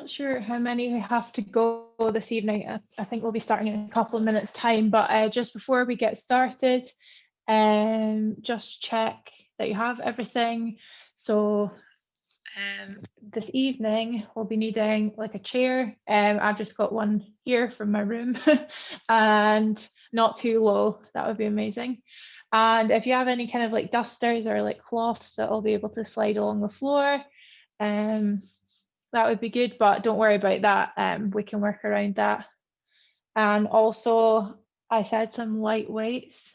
not sure how many we have to go this evening. I think we'll be starting in a couple of minutes time, but just before we get started, just check that you have everything. So this evening we'll be needing like a chair. I've just got one here from my room and not too low, that would be amazing. And if you have any kind of like dusters or like cloths that will be able to slide along the floor, that would be good, but don't worry about that. We can work around that. And also I said some light weights,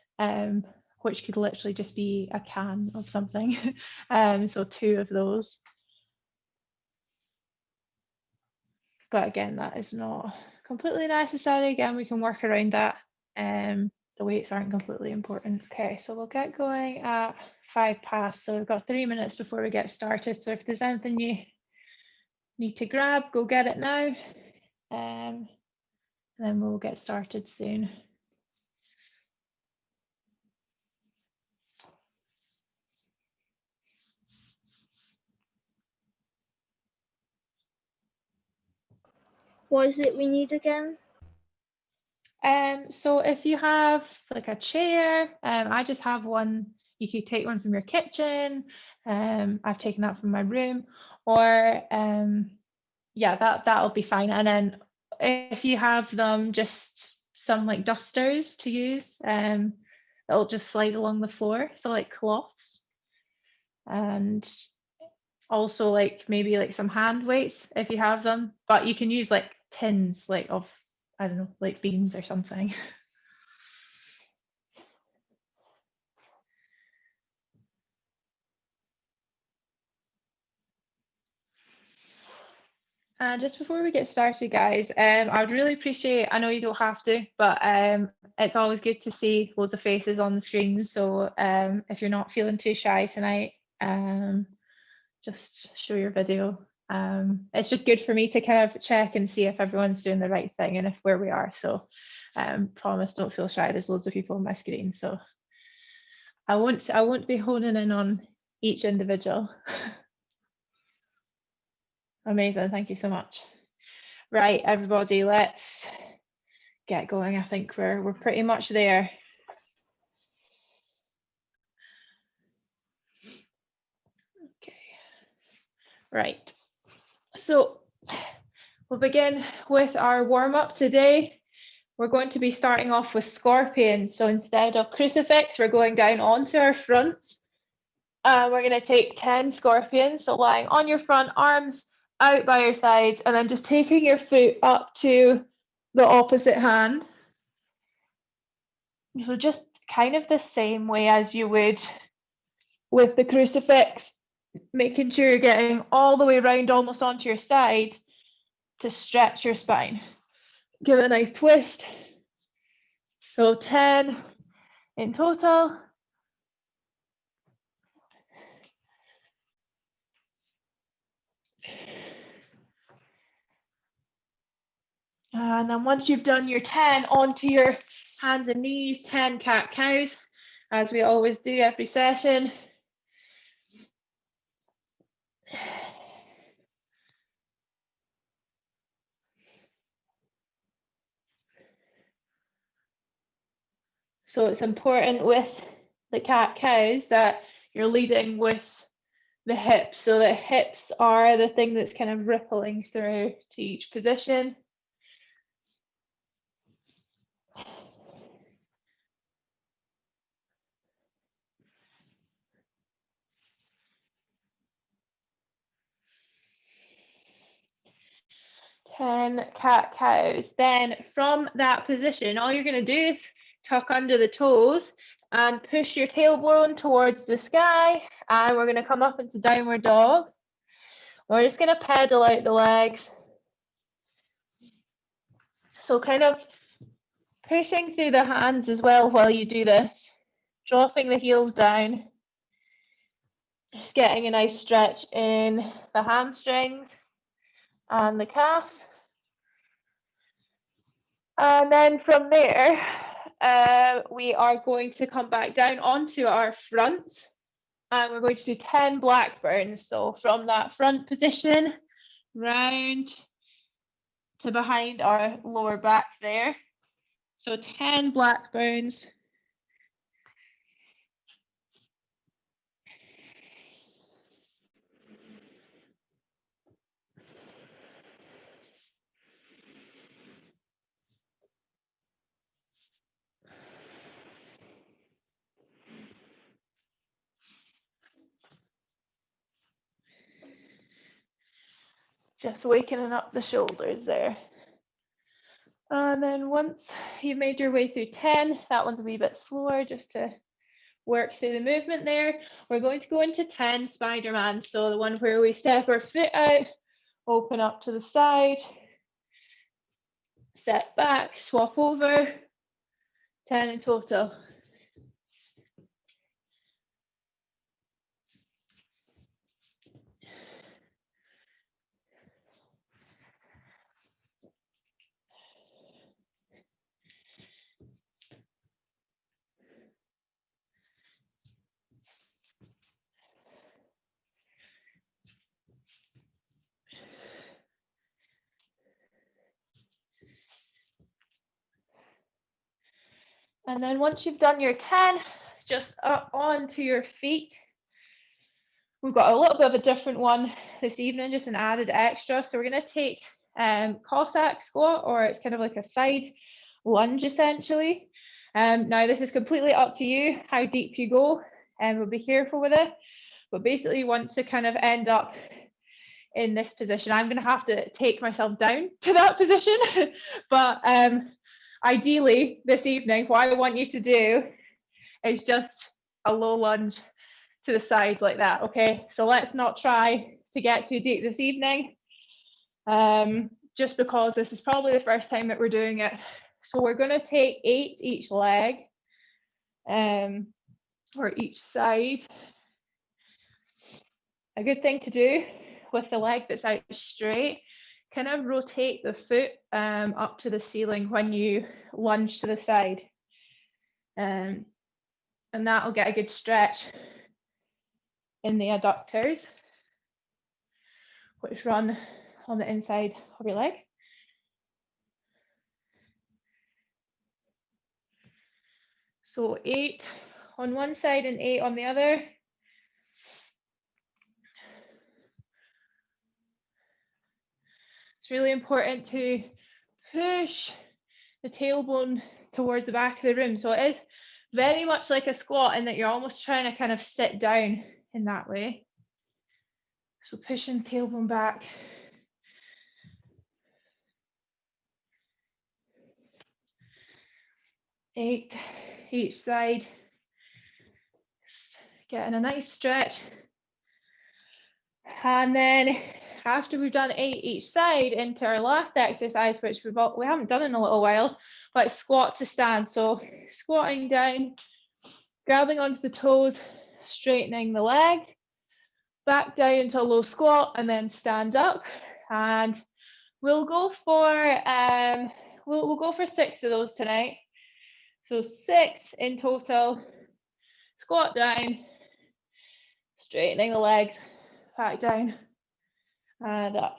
which could literally just be a can of something. So 2 of those. But again, that is not completely necessary. Again, we can work around that. The weights aren't completely important. Okay, so we'll get going at 5 past. So we've got 3 minutes before we get started. So if there's anything you need to grab, go get it now. And then we'll get started soon. What is it we need again? So if you have like a chair, I just have one. You could take one from your kitchen. I've taken that from my room, or yeah, that'll be fine. And then if you have them, just some like dusters to use, that'll just slide along the floor. So like cloths, and also like maybe like some hand weights if you have them. But you can use like tins like of, I don't know, like beans or something. And just before we get started, guys, I would really appreciate, I know you don't have to, but it's always good to see loads of faces on the screen. So if you're not feeling too shy tonight, just show your video. It's just good for me to kind of check and see if everyone's doing the right thing and if where we are. So promise, don't feel shy. There's loads of people on my screen, so I won't be honing in on each individual. Amazing, thank you so much. Right, everybody, let's get going. I think we're pretty much there. Okay, right. So we'll begin with our warm-up today. We're going to be starting off with scorpions. So instead of crucifix, we're going down onto our front. We're going to take 10 scorpions. So lying on your front, arms out by your sides, and then just taking your foot up to the opposite hand. So just kind of the same way as you would with the crucifix, making sure you're getting all the way around almost onto your side to stretch your spine. Give it a nice twist. So 10 in total. And then once you've done your 10, onto your hands and knees, 10 cat-cows, as we always do every session. So it's important with the cat-cows that you're leading with the hips. So the hips are the thing that's kind of rippling through to each position. Ten cat-cows. Then from that position, all you're going to do is tuck under the toes and push your tailbone towards the sky. And we're going to come up into downward dog. We're just going to pedal out the legs. So kind of pushing through the hands as well while you do this. Dropping the heels down. Just getting a nice stretch in the hamstrings and the calves. And then from there, we are going to come back down onto our front, and we're going to do 10 blackburns. So from that front position, round, to behind our lower back there. So 10 black bounds. Just wakening up the shoulders there. And then once you've made your way through 10, that one's a wee bit slower just to work through the movement there. We're going to go into 10 Spider-Man. So the one where we step our foot out, open up to the side, step back, swap over, 10 in total. And then once you've done your 10, just up onto your feet. We've got a little bit of a different one this evening, just an added extra. So we're going to take Cossack Squat, or it's kind of like a side lunge essentially. Now this is completely up to you how deep you go, and we'll be careful with it. But basically you want to kind of end up in this position. I'm going to have to take myself down to that position. But ideally this evening, what I want you to do is just a low lunge to the side like that. Okay, so let's not try to get too deep this evening, just because this is probably the first time that we're doing it. So we're going to take 8 each leg, or each side. A good thing to do with the leg that's out straight, kind of rotate the foot up to the ceiling when you lunge to the side, and that'll get a good stretch in the adductors, which run on the inside of your leg. So 8 on one side and 8 on the other. It's really important to push the tailbone towards the back of the room. So it is very much like a squat in that you're almost trying to kind of sit down in that way. So pushing the tailbone back. Eight each side. Getting a nice stretch. And then after we've done 8 each side, into our last exercise, which we haven't done in a little while, but squat to stand. So squatting down, grabbing onto the toes, straightening the legs, back down into a low squat, and then stand up. And we'll go for we'll go for 6 of those tonight. So 6 in total. Squat down, straightening the legs, back down and up.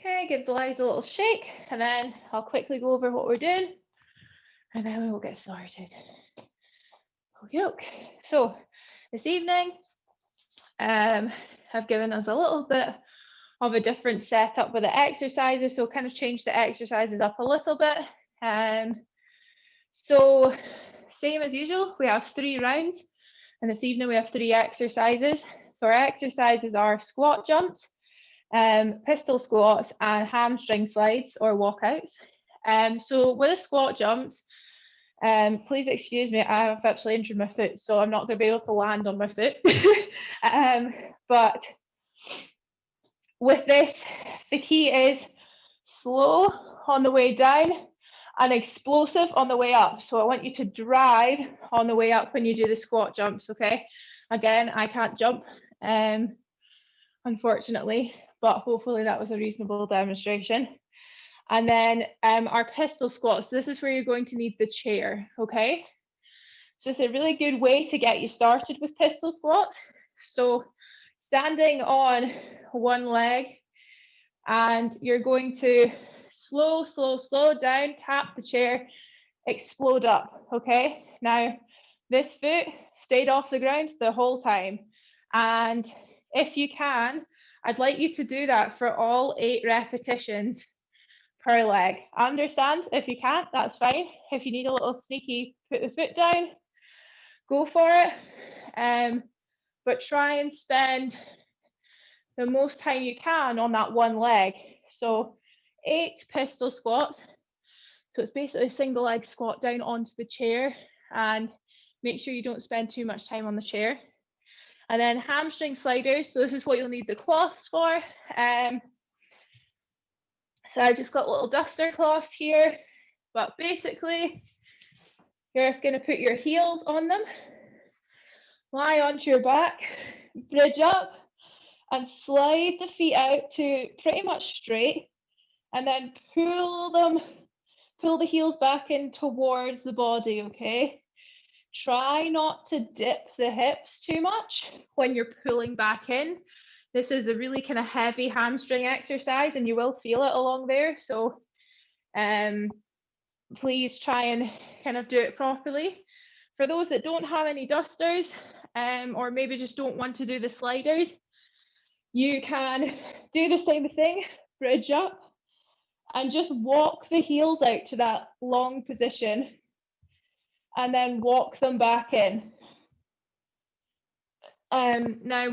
Okay, give the legs a little shake, and then I'll quickly go over what we're doing, and then we will get started. Okay, so this evening, I've given us a little bit of a different setup with the exercises, so kind of change the exercises up a little bit. So same as usual, we have 3 rounds, and this evening we have 3 exercises. So our exercises are squat jumps, pistol squats, and hamstring slides or walkouts. So with the squat jumps, please excuse me, I've actually injured my foot, so I'm not going to be able to land on my foot. But with this, the key is slow on the way down, and explosive on the way up. So I want you to drive on the way up when you do the squat jumps, okay? Again, I can't jump, unfortunately, but hopefully that was a reasonable demonstration. And then our pistol squats, this is where you're going to need the chair, okay? So it's a really good way to get you started with pistol squats. So standing on one leg, and you're going to slow down, tap the chair, explode up, okay? Now, this foot stayed off the ground the whole time. And if you can, I'd like you to do that for all 8 repetitions per leg. I understand if you can't, that's fine. If you need a little sneaky, put the foot down, go for it. But try and spend the most time you can on that one leg. So 8 pistol squats. So it's basically a single leg squat down onto the chair, and make sure you don't spend too much time on the chair. And then hamstring sliders. So this is what you'll need the cloths for. So I've just got little duster cloths here, but basically you're just going to put your heels on them, lie onto your back, bridge up, and slide the feet out to pretty much straight, and then pull the heels back in towards the body, okay? Try not to dip the hips too much when you're pulling back in. This is a really kind of heavy hamstring exercise, and you will feel it along there. So please try and kind of do it properly. For those that don't have any dusters, or maybe just don't want to do the sliders, you can do the same thing, bridge up, and just walk the heels out to that long position, and then walk them back in. Now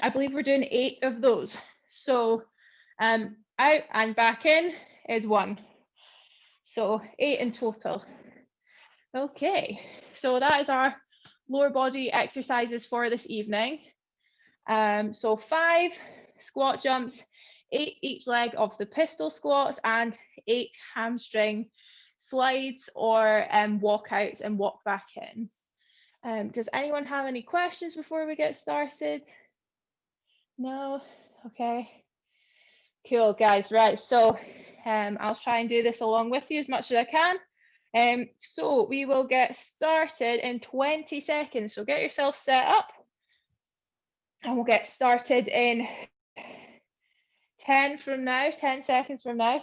I believe we're doing 8 of those. So out and back in is 1. So 8 in total. Okay, so that is our lower body exercises for this evening. So 5 squat jumps, 8 each leg of the pistol squats, and 8 hamstring slides or walkouts and walk back ins. Does anyone have any questions before we get started? No? Okay. Cool, guys. Right, so I'll try and do this along with you as much as I can. So we will get started in 20 seconds. So get yourself set up, and we'll get started in 10 seconds from now.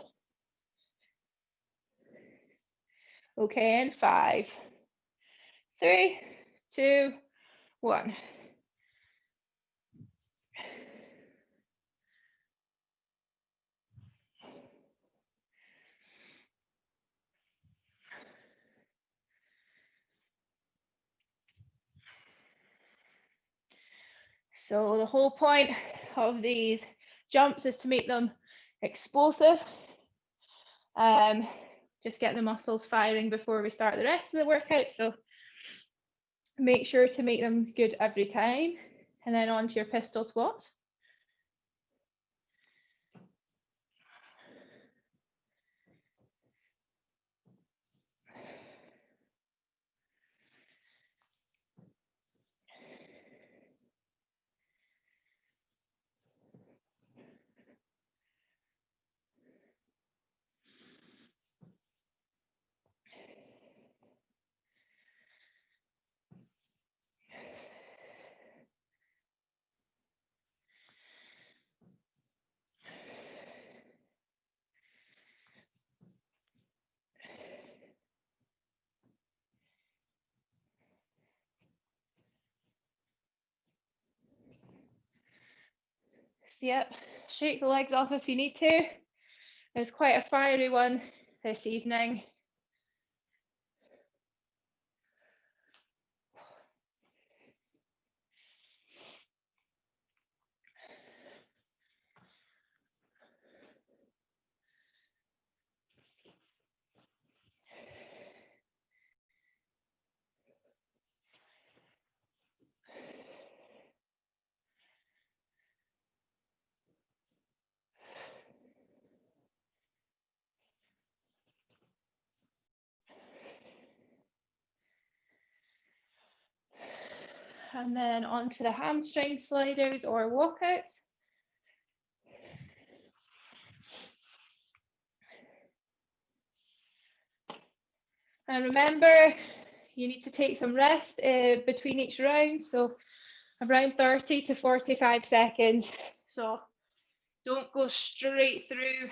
Okay, in 5, 3, 2, 1. So the whole point of these jumps is to make them explosive. Just get the muscles firing before we start the rest of the workout. So make sure to make them good every time. And then on to your pistol squats. Yep, shake the legs off if you need to. It's quite a fiery one this evening. And then onto the hamstring sliders or walkouts. And remember, you need to take some rest between each round. So around 30 to 45 seconds. So don't go straight through.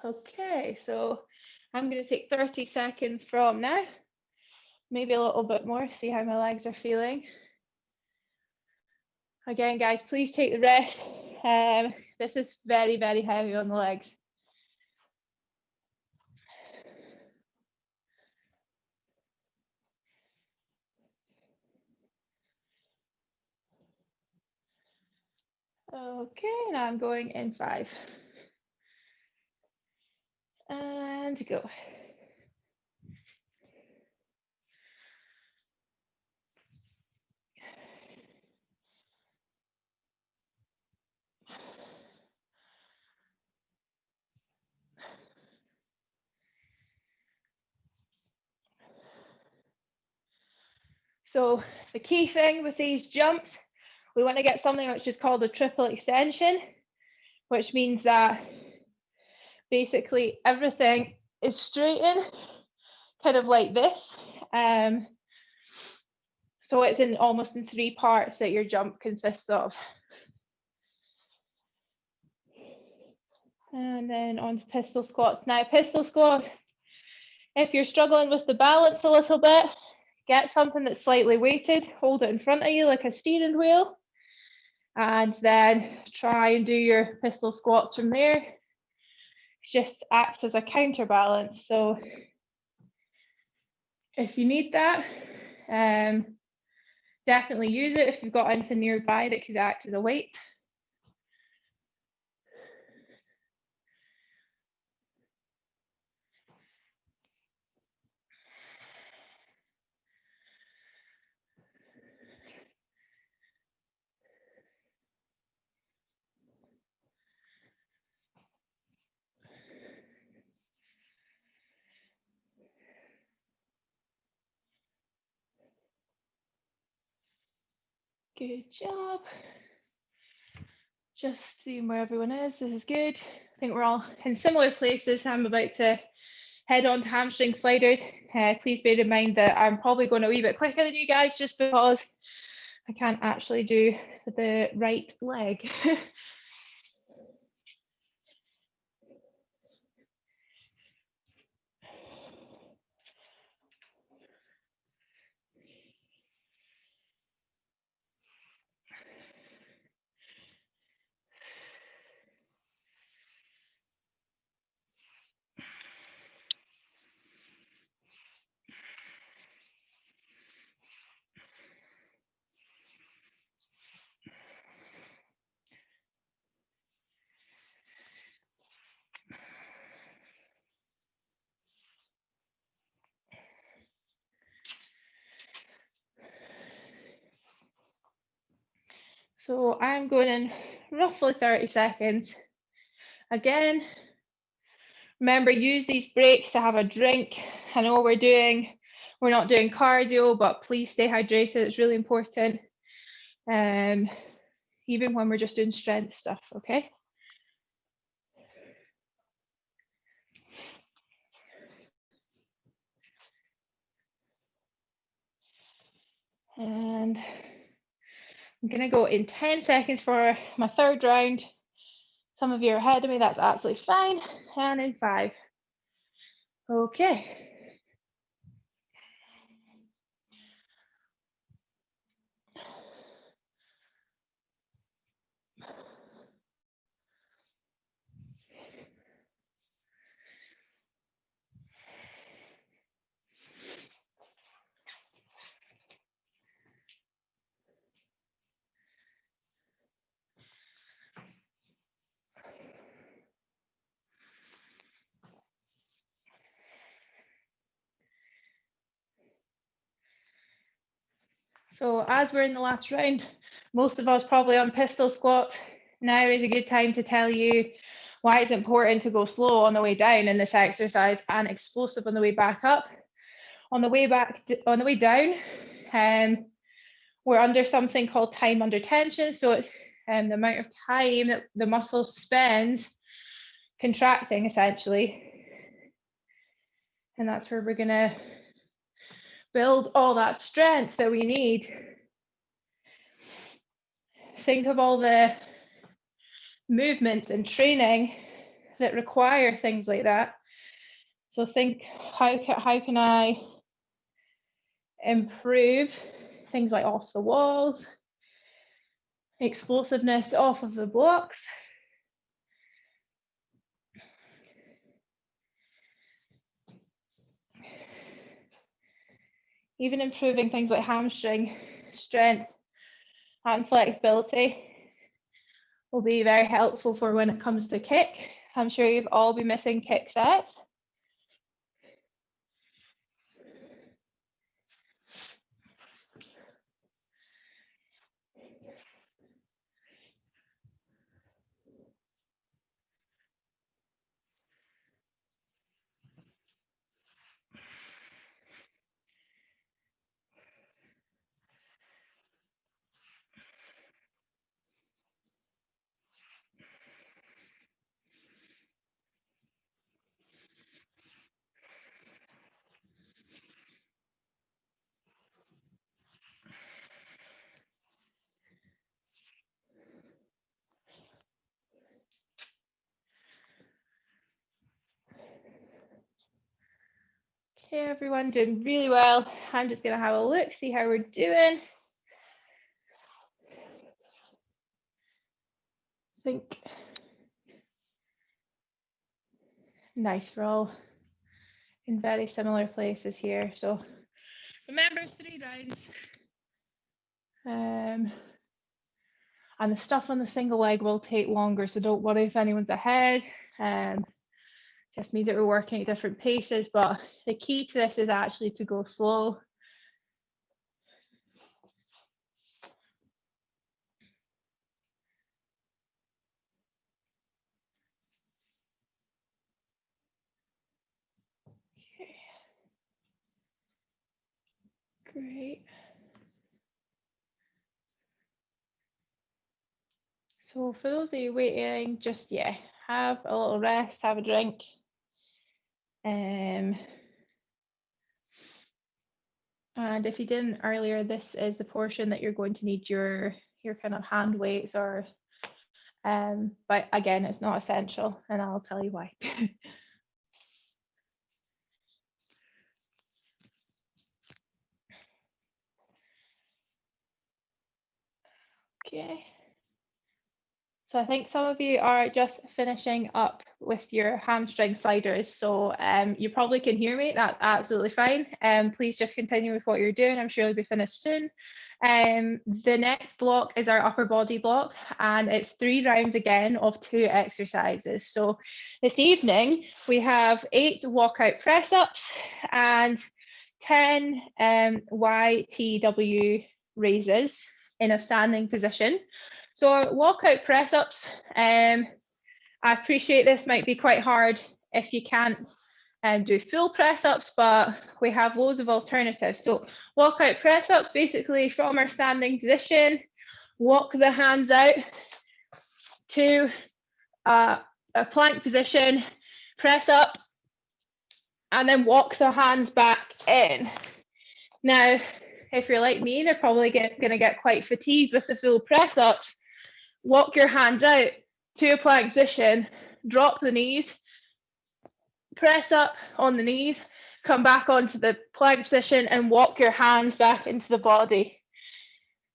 Okay, so I'm going to take 30 seconds from now, maybe a little bit more, see how my legs are feeling. Again, guys, please take the rest. This is very, very heavy on the legs. Okay, now I'm going in 5. And go. So the key thing with these jumps, we want to get something which is called a triple extension, which means that basically everything is straight in, kind of like this. So it's in almost in 3 parts that your jump consists of. And then on to pistol squats. Now, pistol squats, if you're struggling with the balance a little bit, get something that's slightly weighted, hold it in front of you like a steering wheel, and then try and do your pistol squats from there. It just acts as a counterbalance. So if you need that, definitely use it if you've got anything nearby that could act as a weight. Good job. Just seeing where everyone is. This is good. I think we're all in similar places. I'm about to head on to hamstring sliders. Please bear in mind that I'm probably going a wee bit quicker than you guys just because I can't actually do the right leg. So I'm going in roughly 30 seconds. Again, remember, use these breaks to have a drink. I know we're not doing cardio, but please stay hydrated. It's really important. Even when we're just doing strength stuff, okay? And I'm gonna go in 10 seconds for my 3rd round. Some of you are ahead of me, that's absolutely fine. And in 5. Okay. So as we're in the last round, most of us probably on pistol squat. Now is a good time to tell you why it's important to go slow on the way down in this exercise and explosive on the way back up. On the way down, we're under something called time under tension. So it's the amount of time that the muscle spends contracting essentially. And that's where we're gonna build all that strength that we need. Think of all the movements and training that require things like that. So think, how can I improve things like off the walls, explosiveness off of the blocks. Even improving things like hamstring strength and flexibility will be very helpful for when it comes to kick. I'm sure you've all been missing kick sets. Okay, everyone doing really well. I'm just gonna have a look, see how we're doing. I think nice, we're all in very similar places here. So remember, 3 rounds. And the stuff on the single leg will take longer, so don't worry if anyone's ahead. Just means that we're working at different paces, but the key to this is actually to go slow. Okay. Great. So for those of you waiting, just have a little rest, have a drink. And if you didn't earlier, this is the portion that you're going to need your kind of hand weights or, but again, it's not essential, and I'll tell you why. Okay. So I think some of you are just finishing up with your hamstring sliders. So you probably can hear me, that's absolutely fine. Please just continue with what you're doing. I'm sure you'll be finished soon. The next block is our upper body block, and it's 3 rounds again of 2 exercises. So this evening we have 8 walkout press ups and 10 Ytw raises in a standing position. So walkout press ups, I appreciate this might be quite hard if you can't do full press ups, but we have loads of alternatives. So walkout press ups, basically from our standing position, walk the hands out to a plank position, press up, and then walk the hands back in. Now, if you're like me, they're probably going to get quite fatigued with the full press ups. Walk your hands out to a plank position, drop the knees, press up on the knees, come back onto the plank position and walk your hands back into the body.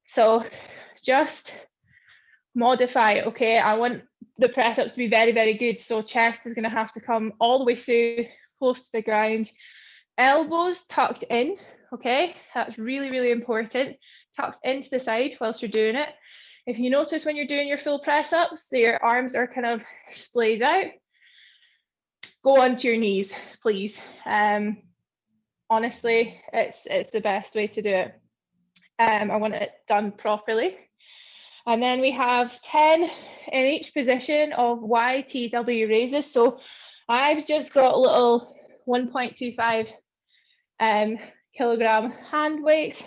So just modify it, okay? I want the press ups to be very, very good. So chest is going to have to come all the way through, close to the ground. Elbows tucked in, okay? That's really, really important. Tucked into the side whilst you're doing it. If you notice when you're doing your full press ups, that your arms are kind of splayed out, go onto your knees, please. Honestly, it's the best way to do it. I want it done properly. And then we have 10 in each position of Ytw raises. So I've just got little 1.25 kilogram hand weights,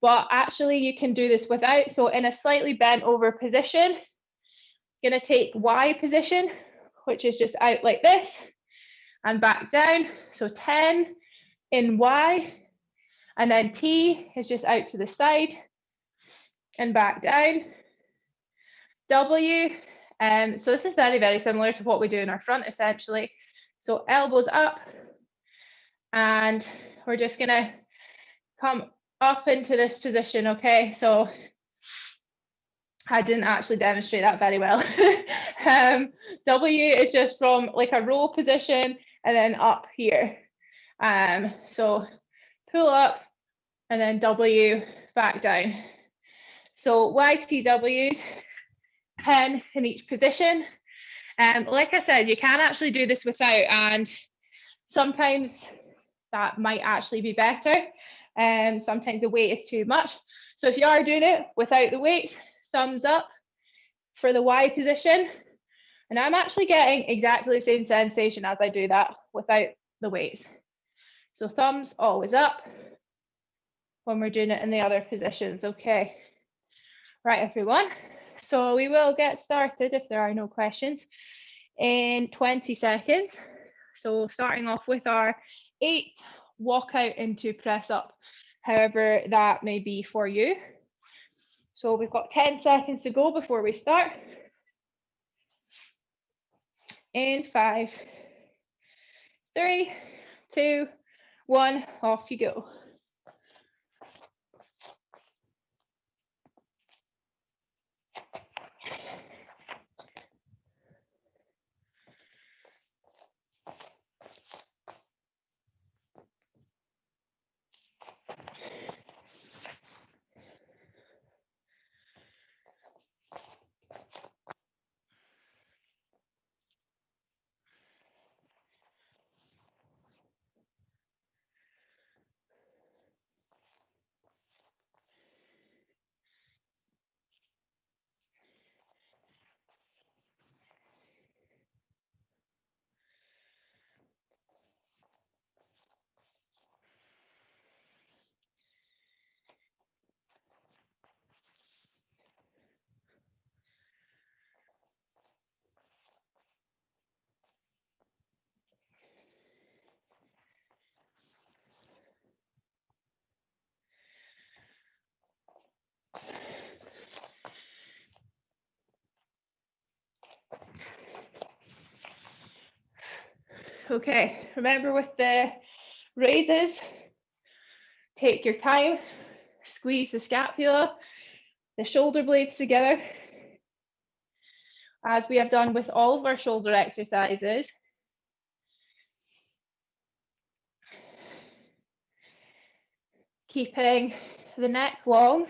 but actually you can do this without. So in a slightly bent over position, going to take Y position, which is just out like this and back down. So 10 in Y, and then T is just out to the side and back down. W, so this is very, very similar to what we do in our front essentially. So elbows up, and we're just gonna come up into this position, okay? So I didn't actually demonstrate that very well. W is just from like a row position and then up here. So pull up and then W back down. So YTWs, 10 in each position. Like I said, you can actually do this without, and sometimes that might actually be better. Sometimes the weight is too much. So if you are doing it without the weights, thumbs up for the Y position. And I'm actually getting exactly the same sensation as I do that without the weights. So thumbs always up when we're doing it in the other positions, okay? Right, everyone. So we will get started if there are no questions in 20 seconds. So starting off with our 8 walk out into press up, however that may be for you. So we've got 10 seconds to go before we start. In 5, 3, 2, 1, off you go. Okay, remember with the raises, take your time, squeeze the scapula, the shoulder blades together, as we have done with all of our shoulder exercises. Keeping the neck long,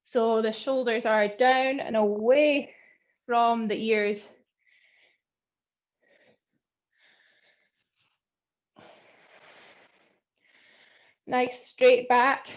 so the shoulders are down and away from the ears. Nice straight back.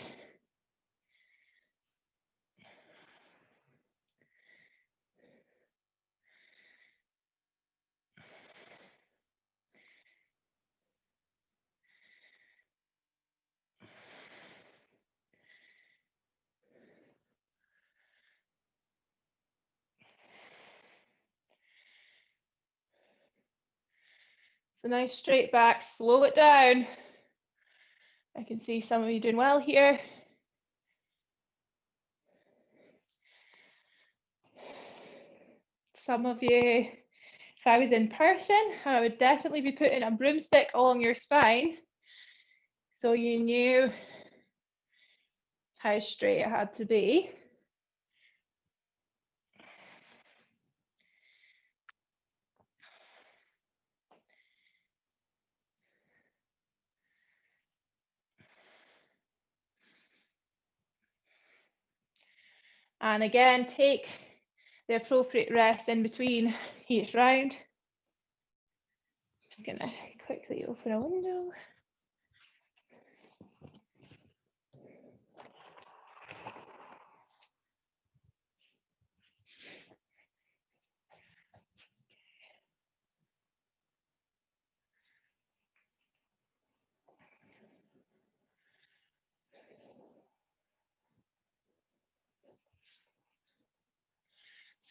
So nice straight back, slow it down. I can see some of you doing well here. Some of you, if I was in person, I would definitely be putting a broomstick along your spine so you knew how straight it had to be. And again, take the appropriate rest in between each round. Just gonna quickly open a window.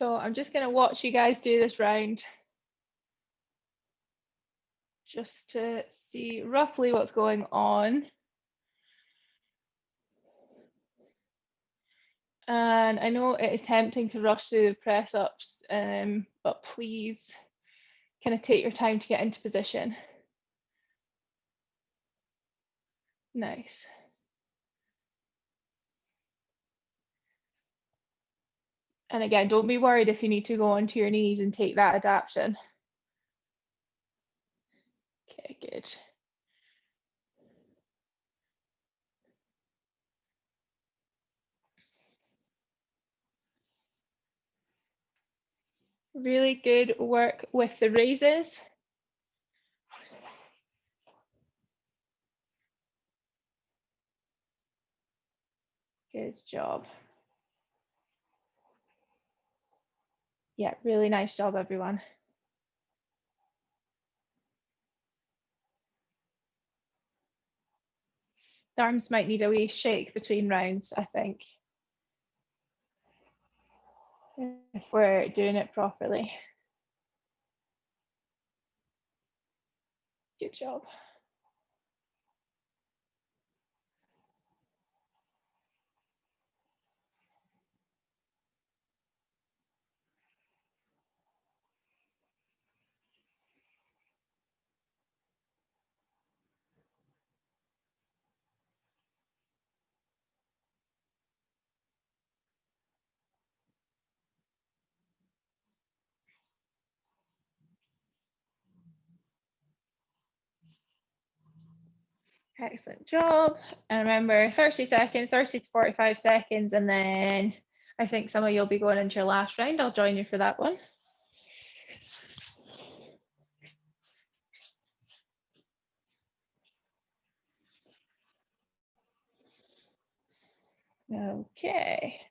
So I'm just going to watch you guys do this round just to see roughly what's going on. And I know it is tempting to rush through the press ups, but please kind of take your time to get into position. Nice. And again, don't be worried if you need to go onto your knees and take that adaptation. Okay, good. Really good work with the raises. Good job. Yeah, really nice job, everyone. The arms might need a wee shake between rounds, I think, if we're doing it properly. Good job. Excellent job. And remember, 30 seconds, 30 to 45 seconds, and then I think some of you'll be going into your last round. I'll join you for that one. Okay.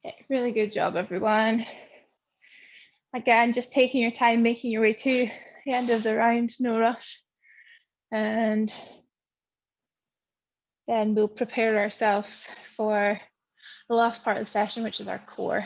Okay, really good job, everyone. Again, just taking your time, making your way to the end of the round, no rush. And then we'll prepare ourselves for the last part of the session, which is our core.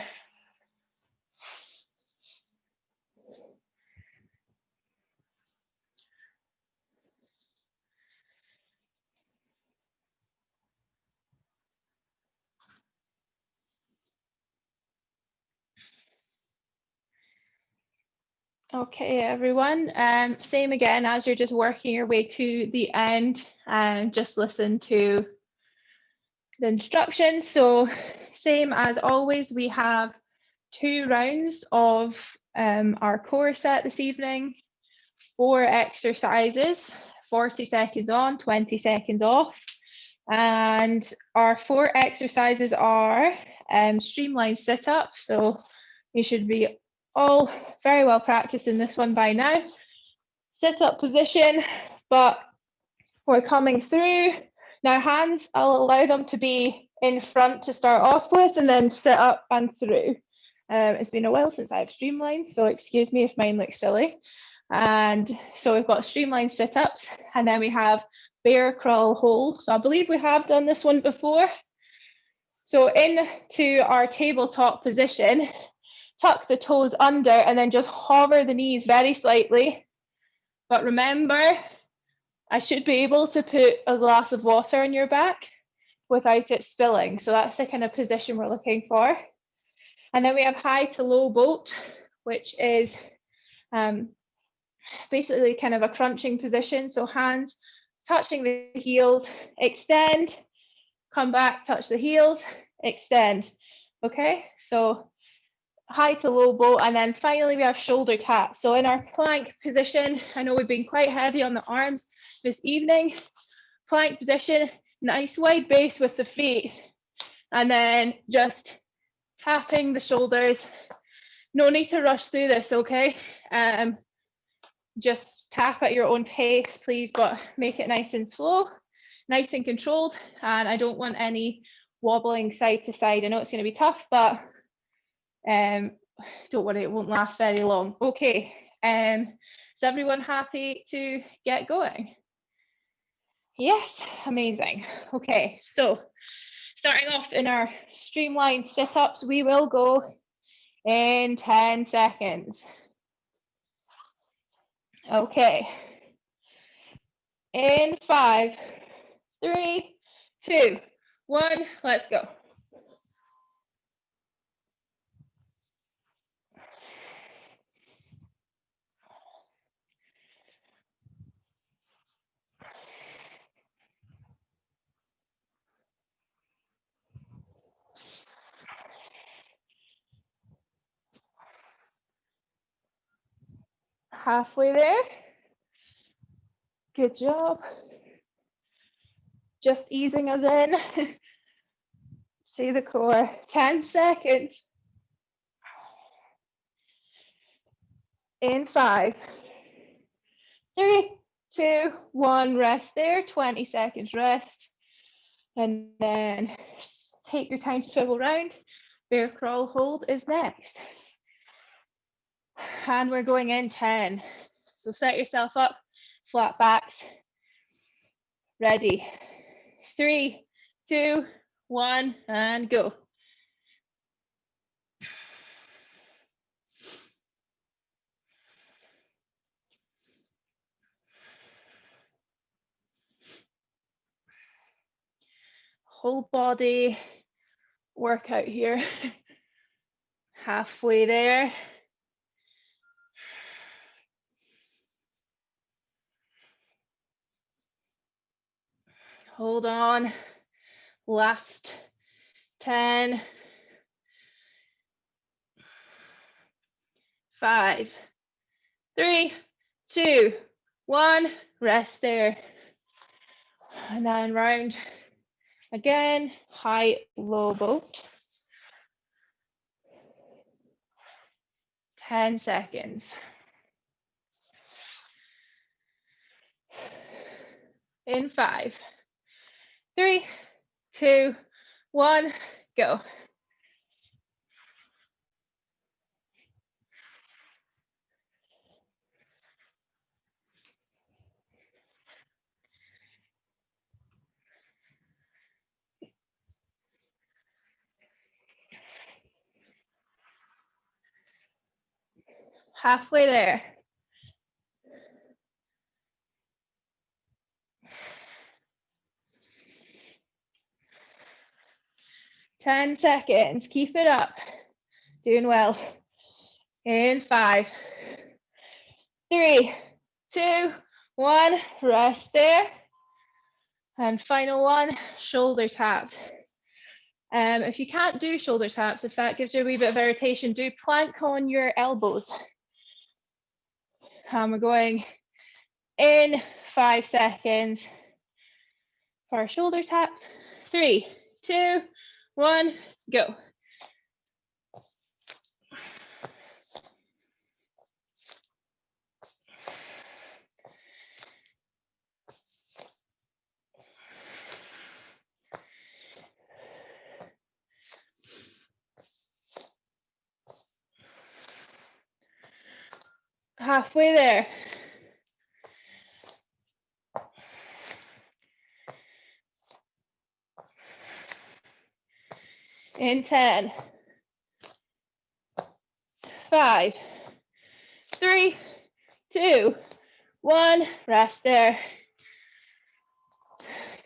Okay, everyone. Same again, as you're just working your way to the end, and just listen to the instructions. So same as always, we have 2 rounds of our core set this evening, 4 exercises, 40 seconds on, 20 seconds off. And our 4 exercises are streamlined sit-ups. So you should be all very well practiced in this one by now. Sit-up position, but we're coming through. Now hands, I'll allow them to be in front to start off with, and then sit up and through. It's been a while since I've streamlined, so excuse me if mine looks silly. And so we've got streamlined sit-ups, and then we have bear crawl hold. So I believe we have done this one before. So into our tabletop position, tuck the toes under and then just hover the knees very slightly. But remember, I should be able to put a glass of water on your back without it spilling. So that's the kind of position we're looking for. And then we have high to low boat, which is basically kind of a crunching position. So hands touching the heels, extend, come back, touch the heels, extend. Okay, so high to low boat. And then finally we have shoulder taps. So in our plank position, I know we've been quite heavy on the arms this evening. Plank position, nice wide base with the feet, and then just tapping the shoulders. No need to rush through this, okay? Just tap at your own pace, please, but make it nice and slow, nice and controlled. And I don't want any wobbling side to side. I know it's going to be tough, but don't worry, it won't last very long. Okay, is everyone happy to get going? Yes, amazing. Okay, so starting off in our streamlined sit-ups, we will go in 10 seconds. Okay, in 5, 3, 2, 1, let's go. Halfway there. Good job. Just easing us in. See the core. 10 seconds. In 5, 3, 2, 1, rest there. 20 seconds rest. And then take your time to swivel around. Bear crawl hold is next. And we're going in 10. So set yourself up, flat backs. Ready. 3, 2, 1, and go. Whole body workout here. Halfway there. Hold on. Last 10. 5, 3, 2, 1. Rest there. And then round again. High, low boat. 10 seconds. In 5, 3, 2, 1, go. Halfway there. Ten seconds. Keep it up. Doing well. In 5, 3, 2, 1, rest there. And final one, shoulder taps. If you can't do shoulder taps, if that gives you a wee bit of irritation, do plank on your elbows. And we're going in 5 seconds for our shoulder taps. 3, 2, 1, go. Halfway there. In 10, 5, 3, 2, 1, rest there.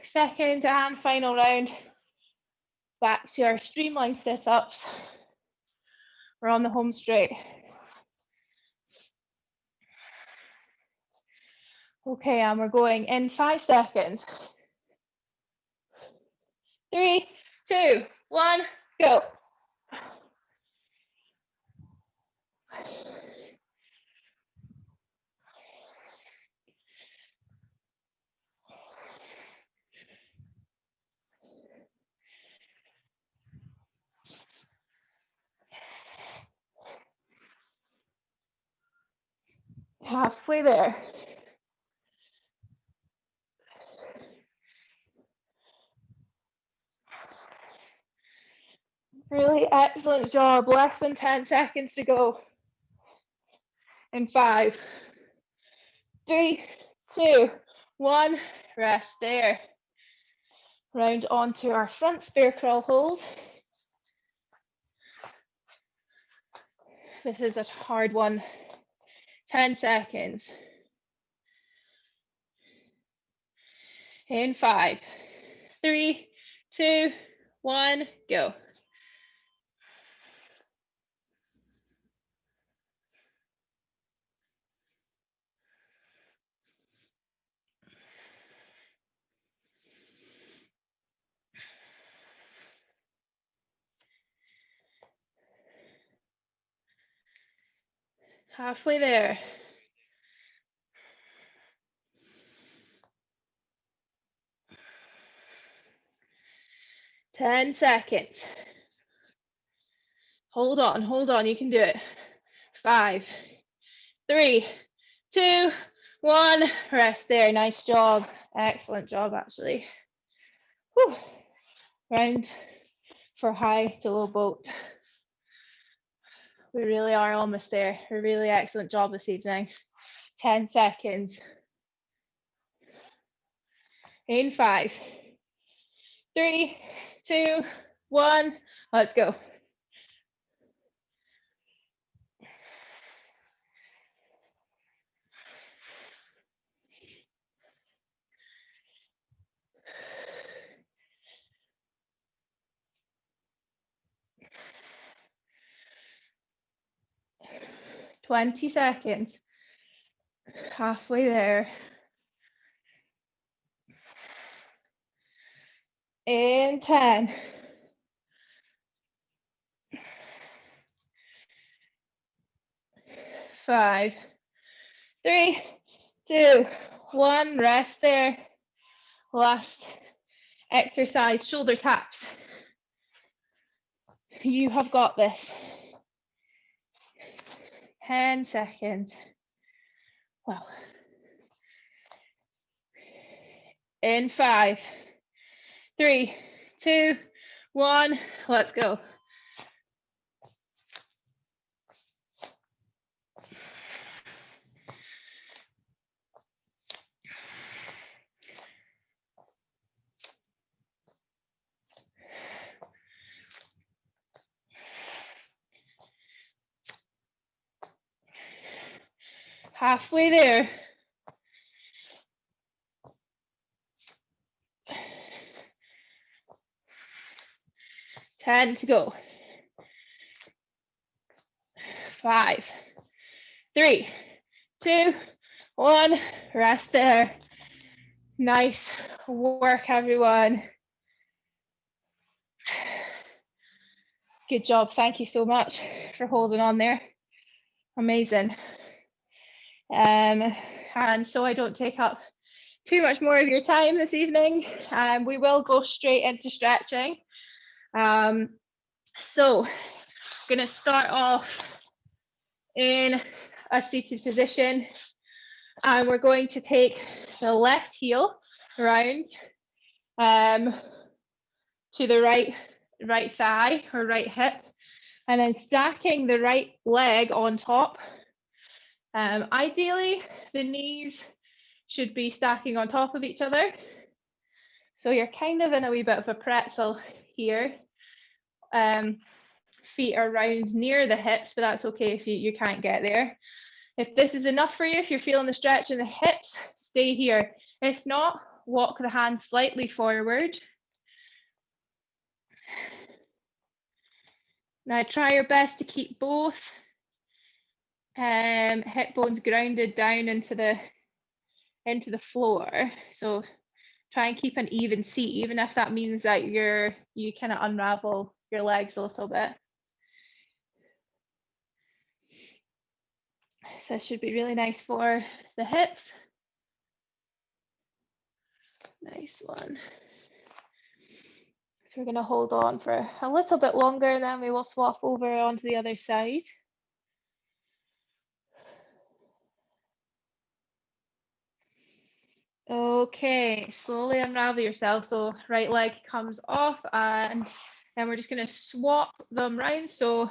Second and final round. Back to our streamlined sit-ups. We're on the home straight. Okay, and we're going in 5 seconds. 3, 2, 1, go. Halfway there. Really excellent job. Less than 10 seconds to go. In 5, 3, 2, 1, rest there. Round onto our front spare crawl hold. This is a hard one. 10 seconds. In 5, 3, 2, 1, go. Halfway there. Ten seconds. Hold on, you can do it. 5, 3, 2, 1, rest there. Nice job. Excellent job, actually. Whew. Round for high to low boat. We really are almost there. A really excellent job this evening. 10 seconds. In 5, 3, 2, 1, let's go. Twenty seconds. Halfway there. In 10. 5, 3, 2, 1, rest there. Last exercise, shoulder taps. You have got this. 10 seconds. Wow. In 5, 3, 2, 1, let's go. Halfway there. Ten to go. 5, 3, 2, 1, rest there. Nice work, everyone. Good job. Thank you so much for holding on there. Amazing. And so I don't take up too much more of your time this evening, we will go straight into stretching. So I'm going to start off in a seated position, and we're going to take the left heel round to the right thigh or right hip, and then stacking the right leg on top. Ideally, the knees should be stacking on top of each other. So you're kind of in a wee bit of a pretzel here. Feet are round near the hips, but that's okay if you can't get there. If this is enough for you, if you're feeling the stretch in the hips, stay here. If not, walk the hands slightly forward. Now try your best to keep both hip bones grounded down into the floor. So try and keep an even seat, even if that means that you kind of unravel your legs a little bit. So this should be really nice for the hips. Nice one. So we're going to hold on for a little bit longer, and then we will swap over onto the other side. Okay, slowly unravel yourself. So right leg comes off, and then we're just going to swap them round. So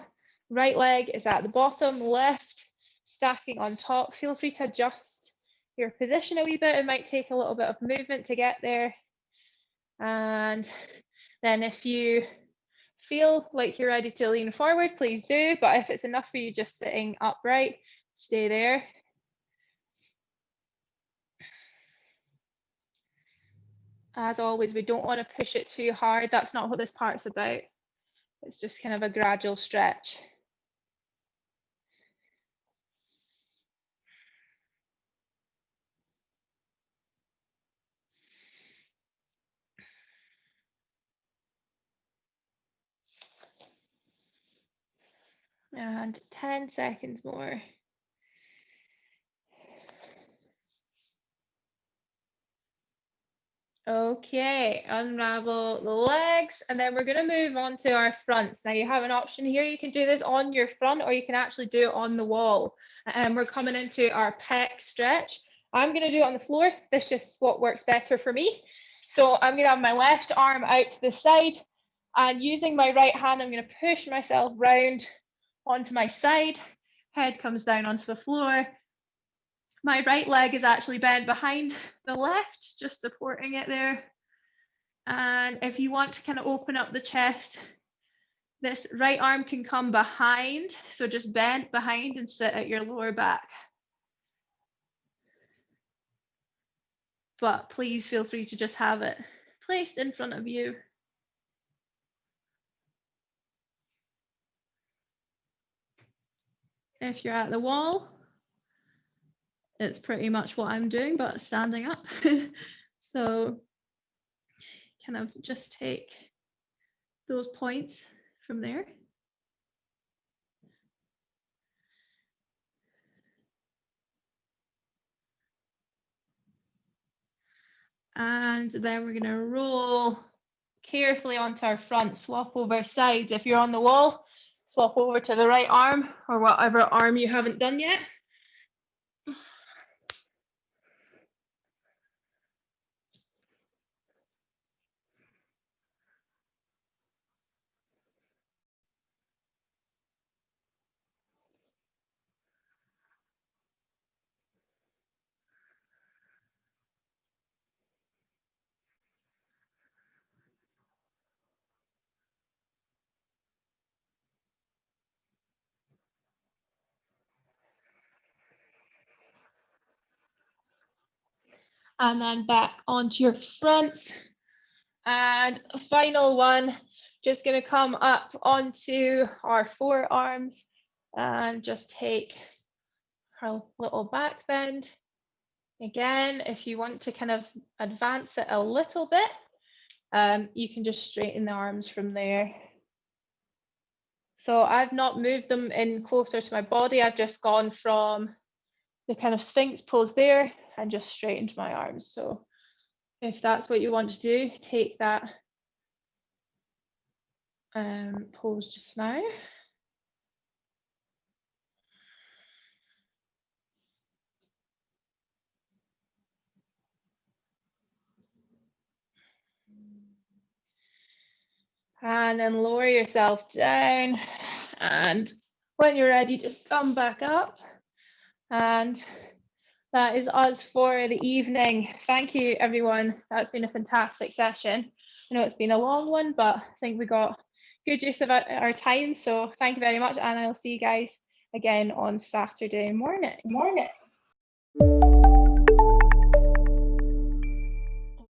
right leg is at the bottom, left stacking on top. Feel free to adjust your position a wee bit. It might take a little bit of movement to get there. And then if you feel like you're ready to lean forward, please do. But if it's enough for you just sitting upright, stay there. As always, we don't want to push it too hard. That's not what this part's about. It's just kind of a gradual stretch. And 10 seconds more. Okay, unravel the legs, and then we're going to move on to our fronts. Now you have an option here. You can do this on your front, or you can actually do it on the wall. And we're coming into our pec stretch. I'm going to do it on the floor. That's just what works better for me. So I'm going to have my left arm out to the side, and using my right hand, I'm going to push myself round onto my side. Head comes down onto the floor. My right leg is actually bent behind the left, just supporting it there. And if you want to kind of open up the chest, this right arm can come behind. So just bend behind and sit at your lower back. But please feel free to just have it placed in front of you. If you're at the wall, it's pretty much what I'm doing, but standing up. So kind of just take those points from there. And then we're going to roll carefully onto our front, swap over sides. If you're on the wall, swap over to the right arm or whatever arm you haven't done yet. And then back onto your fronts. And final one, just going to come up onto our forearms and just take our little back bend. Again, if you want to kind of advance it a little bit, you can just straighten the arms from there. So I've not moved them in closer to my body. I've just gone from the kind of Sphinx pose there and just straightened my arms. So if that's what you want to do, take that pose just now. And then lower yourself down. And when you're ready, just come back up. And that is us for the evening. Thank you, everyone. That's been a fantastic session. I know it's been a long one, but I think we got good use of our time. So thank you very much. And I'll see you guys again on Saturday morning.